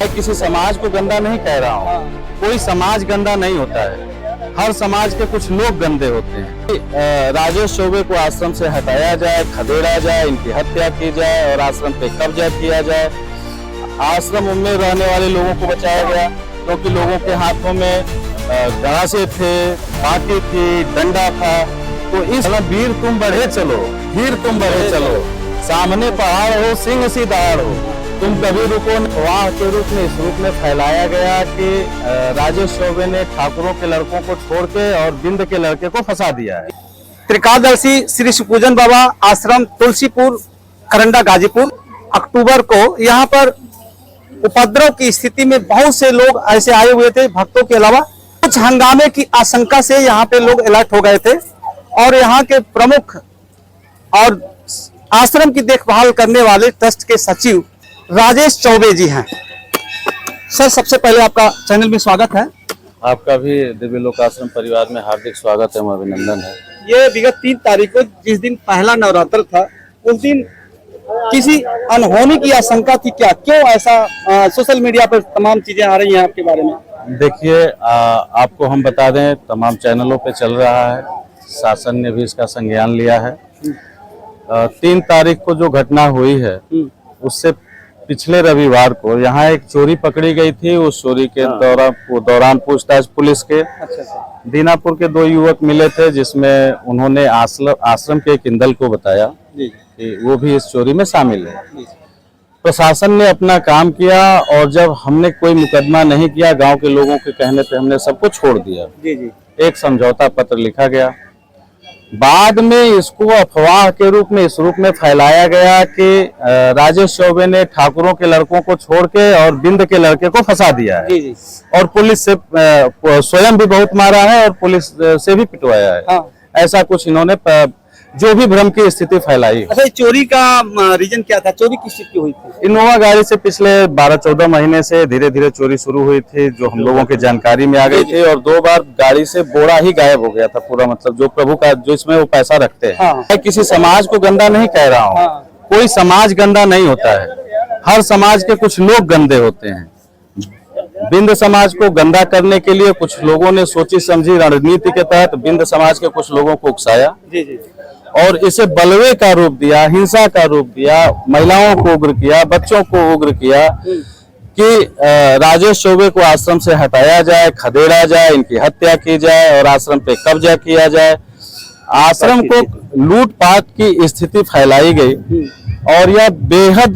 किसी समाज को गंदा नहीं कह रहा हूँ, कोई समाज गंदा नहीं होता है, हर समाज के कुछ लोग गंदे होते हैं। राजेश चौबे को आश्रम से हटाया जाए, खदेड़ा जाए, इनकी हत्या की जाए और आश्रम पे कब्जा किया जाए। आश्रम में रहने वाले लोगों को बचाया गया क्योंकि लोगों के हाथों में गरासे थे, बाकी थी, डंडा था। तो इस वीर तुम बढ़े चलो, वीर तुम बढ़े चलो, सामने पहाड़ हो, सिंह सी दहाड़ हो, तुम कभी रुको। वाह के रूप में इस रूप में फैलाया गया कि राजेश चौबे ने ठाकुरों के लड़कों को छोड़ के और बिंद के लड़के को फंसा दिया है। त्रिकालदर्शी श्री शिवपूजन बाबा आश्रम तुलसीपुर करंडा गाजीपुर अक्टूबर को यहाँ पर उपद्रव की स्थिति में बहुत से लोग ऐसे आए हुए थे, भक्तों के अलावा कुछ हंगामे की आशंका से यहाँ पे लोग अलर्ट हो गए थे। और यहाँ के प्रमुख और आश्रम की देखभाल करने वाले ट्रस्ट के सचिव राजेश चौबे जी हैं। सर, सबसे पहले आपका चैनल में स्वागत है। आपका भी दिव्य लोक आश्रम परिवार में हार्दिक स्वागत है, अभिनंदन है। ये विगत 3 तारीख को जिस दिन पहला नवरात्र था, उस दिन किसी अनहोनी की आशंका थी क्या? क्यों ऐसा सोशल मीडिया पर तमाम चीजें आ रही हैं आपके बारे में? देखिए, आपको हम बता दें, तमाम चैनलों पे चल रहा है, शासन ने भी इसका संज्ञान लिया है। 3 तारीख को जो घटना हुई है उससे पिछले रविवार को यहाँ एक चोरी पकड़ी गई थी। उस चोरी के दौरान पूछताछ पुलिस के दीनापुर के 2 युवक मिले थे, जिसमें उन्होंने आश्रम के एक इंदल को बताया कि वो भी इस चोरी में शामिल है। प्रशासन ने अपना काम किया और जब हमने कोई मुकदमा नहीं किया, गांव के लोगों के कहने पे हमने सबको छोड़ दिया। एक समझौता पत्र लिखा गया। बाद में इसको अफवाह के रूप में इस रूप में फैलाया गया कि राजेश चौबे ने ठाकुरों के लड़कों को छोड़ के और बिंद के लड़के को फंसा दिया है। और पुलिस से स्वयं भी बहुत मारा है और पुलिस से भी पिटवाया है। ऐसा कुछ इन्होंने जो भी भ्रम की स्थिति फैलाई। अच्छा, चोरी का रीजन क्या था? चोरी किस चीज की हुई थी? इनोवा गाड़ी से पिछले 12-14 महीने से धीरे धीरे चोरी शुरू हुई थी, जो हम लोगों की जानकारी में आ गई थी। और 2 बार गाड़ी से बोरा ही गायब हो गया था पूरा, मतलब जो प्रभु का जो इसमें वो पैसा रखते हैं। मैं किसी समाज को गंदा नहीं कह रहा हूँ, कोई समाज गंदा नहीं होता है, हर समाज के कुछ लोग गंदे होते हैं। बिंद समाज को गंदा करने के लिए कुछ लोगों ने सोची समझी रणनीति के तहत बिंद समाज के कुछ लोगों को उकसाया और इसे बलवे का रूप दिया, हिंसा का रूप दिया, महिलाओं को उग्र किया, बच्चों को उग्र किया कि राजेश चौबे को आश्रम से हटाया जाए, खदेड़ा जाए, इनकी हत्या की जाए और आश्रम पे कब्जा किया जाए। आश्रम को लूटपाट की स्थिति फैलाई गई और यह बेहद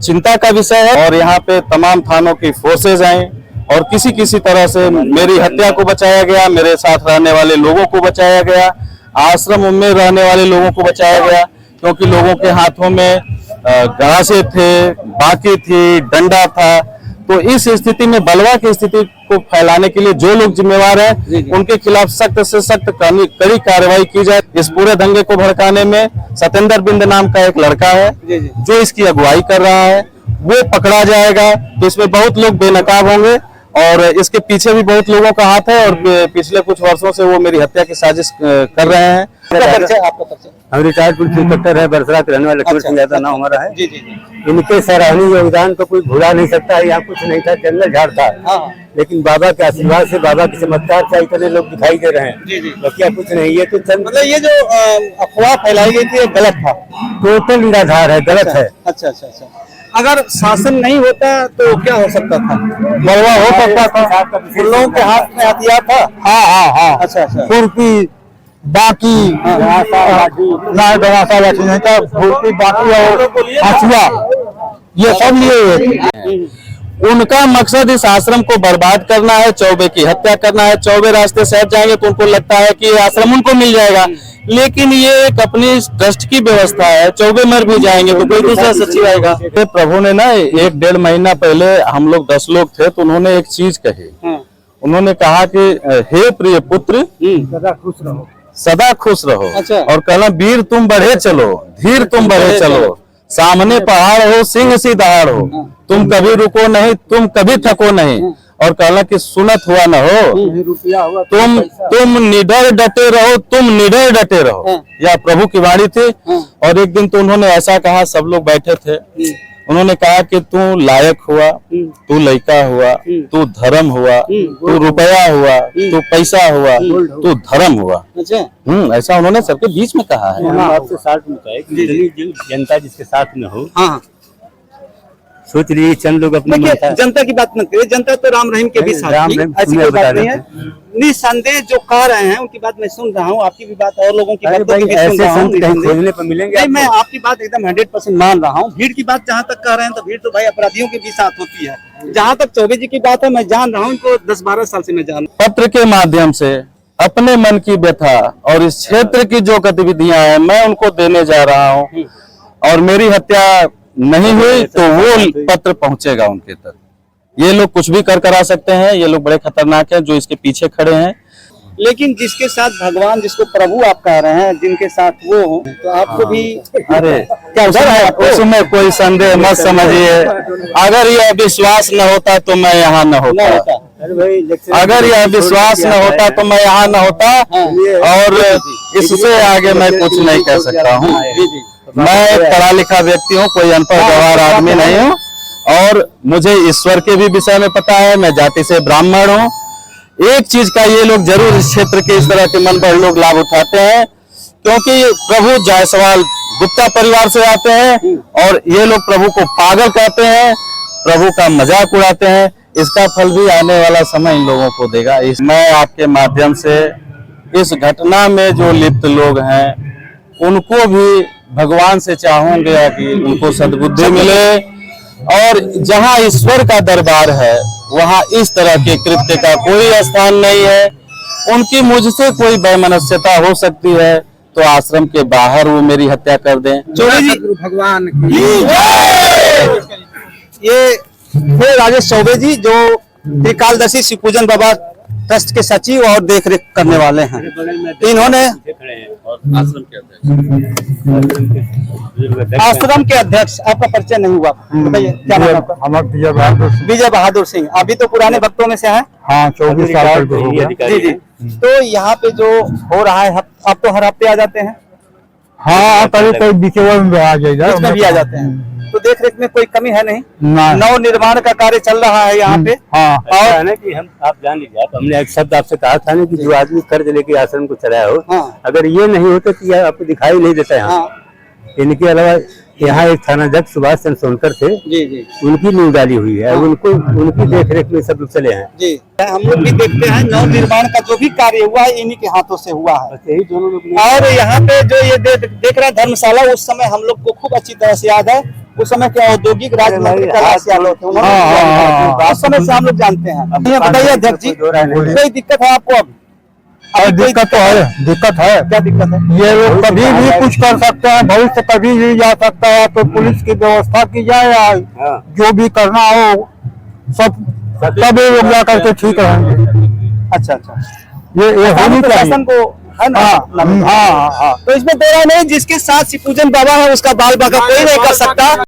चिंता का विषय है। और यहाँ पे तमाम थानों की फोर्सेज आई और किसी तरह से मेरी हत्या को बचाया गया, मेरे साथ रहने वाले लोगों को बचाया गया, आश्रम में रहने वाले लोगों को बचाया गया, क्योंकि लोगों के हाथों में गरासे थे, बाकी थी, डंडा था। तो इस स्थिति में बलवा की स्थिति को फैलाने के लिए जो लोग जिम्मेवार हैं, उनके खिलाफ सख्त से सख्त कड़ी कार्रवाई की जाए। इस पूरे दंगे को भड़काने में सतेंद्र बिंद नाम का एक लड़का है जो इसकी अगुवाई कर रहा है, वो पकड़ा जाएगा। तो इसमें बहुत लोग बेनकाब होंगे और इसके पीछे भी बहुत लोगों का हाथ है और पिछले कुछ वर्षों से वो मेरी हत्या की साजिश कर रहे हैं। हम रिटायर्ड पुलिस इंस्पेक्टर है, बरसरा के रहने वाले लक्ष्मण सिंह यादव नाम हमारा है। इनके सराहनीय योगदान तो कोई भुला नहीं सकता है। यहाँ कुछ नहीं था, जंगल झाड़ था, लेकिन बाबा के आशीर्वाद से, बाबा के चमत्कार से इतने लोग दिखाई दे रहे हैं। तो क्या कुछ नहीं, ये तो मतलब ये जो अफवाह फैलाई गई थी गलत था, टोटल निराधार है, गलत है। अच्छा। अगर शासन नहीं होता तो क्या हो सकता था? बलवा हो सकता था, उन लोगों के हाथ में हथियार था। हाँ। अच्छा। खुरपी, बाकी गवासा लाठी नहीं था, खुरपी, बाकी और हथिया, ये सब लिए हुए। उनका मकसद इस आश्रम को बर्बाद करना है, चौबे की हत्या करना है। चौबे रास्ते से हट जाएंगे तो उनको लगता है कि आश्रम उनको मिल जाएगा, लेकिन ये एक अपनी ट्रस्ट की व्यवस्था है। चौबे मर भी जाएंगे तो कोई दूसरा सचिव आएगा। प्रभु ने ना 1-1.5 महीना पहले हम लोग 10 लोग थे, तो उन्होंने एक चीज कही। उन्होंने कहा कि हे प्रिय पुत्र, सदा खुश रहो। अच्छा। और कहना वीर तुम बढ़े चलो, धीर तुम बढ़े चलो, सामने पहाड़ हो, सिंह सी दहाड़ हो, तुम कभी रुको नहीं, तुम कभी थको नहीं। और कहला कि सुनत हुआ न हो, तुम निडर डटे रहो, तुम निडर डटे रहो। यह प्रभु की वाणी थी। और एक दिन तो उन्होंने ऐसा कहा, सब लोग बैठे थे उन्होंने कहा कि तू लायक हुआ, तू लड़का हुआ, तू धर्म हुआ, तू रुपया हुआ, तू पैसा हुआ, तू धर्म हुआ। अच्छा, ऐसा उन्होंने सबके बीच में कहा है। हम आपसे साथ में कहे कि जितनी जनता जिसके साथ में हो, हाँ, सोच लीजिए चंद लोग अपने देखिए जनता की बात मत करिए, जनता तो राम रहीम के भी साथ राम थी, रहीम ऐसी कोई बता बात नहीं रहे है। निसंदेह जो कह रहे हैं उनकी बात मैं सुन रहा हूँ, आपकी भी बात और लोगों की अरे बातों की भाई भी सुन ऐसे रहा हूँ। संत कहीं निसंदेह। खोजने पर मिलेंगे नहीं, मैं आपको? आपकी बात एकदम 100% मान रहा हूँ। भीड़ की बात जहाँ तक कह रहे हैं तो भीड़ तो भाई अपराधियों के भी साथ होती है। जहाँ तक चौबे जी की बात है, मैं जान रहा हूँ इनको, 10-12 साल से मैं जान रहा हूँ। पत्र के माध्यम से अपने मन की व्यथा और इस क्षेत्र की जो गतिविधियां हैं मैं उनको देने जा रहा हूँ, और मेरी हत्या नहीं हुई तो वो पत्र पहुंचेगा उनके तक। ये लोग कुछ भी करा सकते हैं, ये लोग बड़े खतरनाक हैं जो इसके पीछे खड़े हैं। लेकिन जिसके साथ भगवान, जिसको प्रभु आप कह रहे हैं, जिनके साथ वो हो, तो आपको भी अरे क्या डर है आपको? उसमें कोई संदेह मत समझिए। अगर यह विश्वास न होता तो मैं यहाँ न नहीं होता, होता। अरे भाई अगर यह विश्वास न होता तो मैं यहाँ न होता, और इससे आगे मैं कुछ नहीं कह सकता हूँ। मैं पढ़ा लिखा व्यक्ति हूँ, कोई अनपढ़ गंवार आदमी नहीं हूँ, और मुझे ईश्वर के भी विषय में पता है। मैं जाति से ब्राह्मण हूँ। एक चीज का ये लोग जरूर इस क्षेत्र के इस तरह के मन पर लोग लाभ उठाते हैं, क्योंकि प्रभु जायसवाल गुप्ता परिवार से आते हैं और ये लोग प्रभु को पागल कहते हैं, प्रभु का मजाक उड़ाते हैं। इसका फल भी आने वाला समय इन लोगों को देगा। मैं आपके माध्यम से इस घटना में जो लिप्त लोग हैं उनको भी भगवान से चाहूंगा कि उनको सद्बुद्धि मिले, और जहां ईश्वर का दरबार है वहां इस तरह के कृत्य का कोई स्थान नहीं है। उनकी मुझसे कोई वैमनस्यता हो सकती है तो आश्रम के बाहर वो मेरी हत्या कर दें। चौबे जी भगवान ये थे राजेश चौबे जी, जो त्रिकालदर्शी शिव पूजन बाबा ट्रस्ट के सचिव और देख रेख करने वाले हैं। इन्होंने आश्रम के अध्यक्ष, आपका परिचय नहीं हुआ, बताइए क्या नाम है आपका? विजय बहादुर सिंह। अभी तो पुराने भक्तों में से हैं। हाँ, 24 साल जी जी। तो यहाँ पे जो हो रहा है, आप तो हर हफ्ते आ जाते हैं? हाँ, कभी बीचेवर में आ जाएगा, बीच में भी आ जाते हैं। तो देख रेख में कोई कमी है नहीं? नव निर्माण का कार्य चल रहा है यहाँ पे। हाँ, और ना कि हम आप जान लीजिए, हमने एक शब्द आपसे कहा था ना कि जो आदमी कर्ज लेके आश्रम को चलाया हो, हाँ। अगर ये नहीं होता तो यह आपको दिखाई नहीं देता यहाँ। हाँ इनके अलावा यहाँ एक थानाध्यक्ष सुभाष चंद्र सोनकर थे, जी जी उनकी नींव डाली हुई है। उनको उनकी देख रेख में सब लोग चले हैं। जी। हम लोग भी देखते हैं नव निर्माण का जो भी कार्य हुआ है इन्हीं के हाथों से हुआ है। यही दोनों लोग। और यहाँ पे जो ये देख रहे हैं धर्मशाला, उस समय हम लोग को खूब अच्छी तरह से याद है। उस समय के औद्योगिक राज्य मंत्री कैलाश यादव थे, उन्होंने उस समय से हम लोग जानते हैं। ये बताइए अध्यक्ष जी, कोई दिक्कत है आपको? अब दिक्कत तो है, दिक्कत है। क्या दिक्कत है? ये लोग कभी भी कुछ कर सकते हैं, भविष्य कभी भी जा सकता है। तो पुलिस की व्यवस्था की जाए या जो भी करना हो सब तभी लोग जा करके ठीक रहेंगे। अच्छा अच्छा, ये होनी चाहिए प्रशासन को है ना? हाँ। तो इसमें दो राय नहीं, जिसके साथ शिव पूजन बाबा है उसका बाल बाका कोई नहीं कर सकता।